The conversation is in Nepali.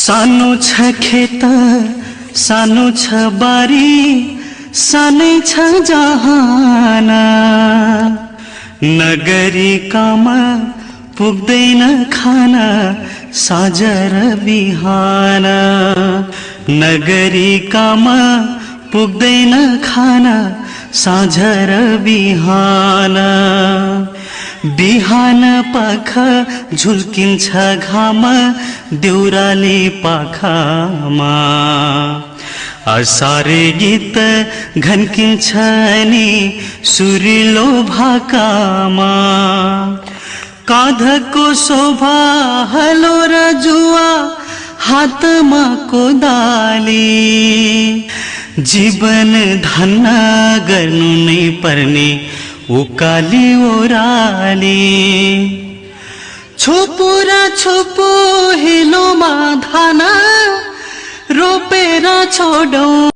सानो छ खेत सानो छ बारी सानै छ जहान नगरी काम पुग्दैन खान साँझ र बिहान नगरी काम पुग्दैन खान साँझ र बिहान बिहान पाख झुल्किन्छ घाम देउराली पाखामा असारे गीत घन्किन्छ नि सुरिलो भाकामा काँधको शोभा हलो र जुवा हातमा कोदाली जीवन धन्न गर्नु नै पर्ने उकाली ओराली छोपो र छोपो हिलोमा धान रोपेर छोडौं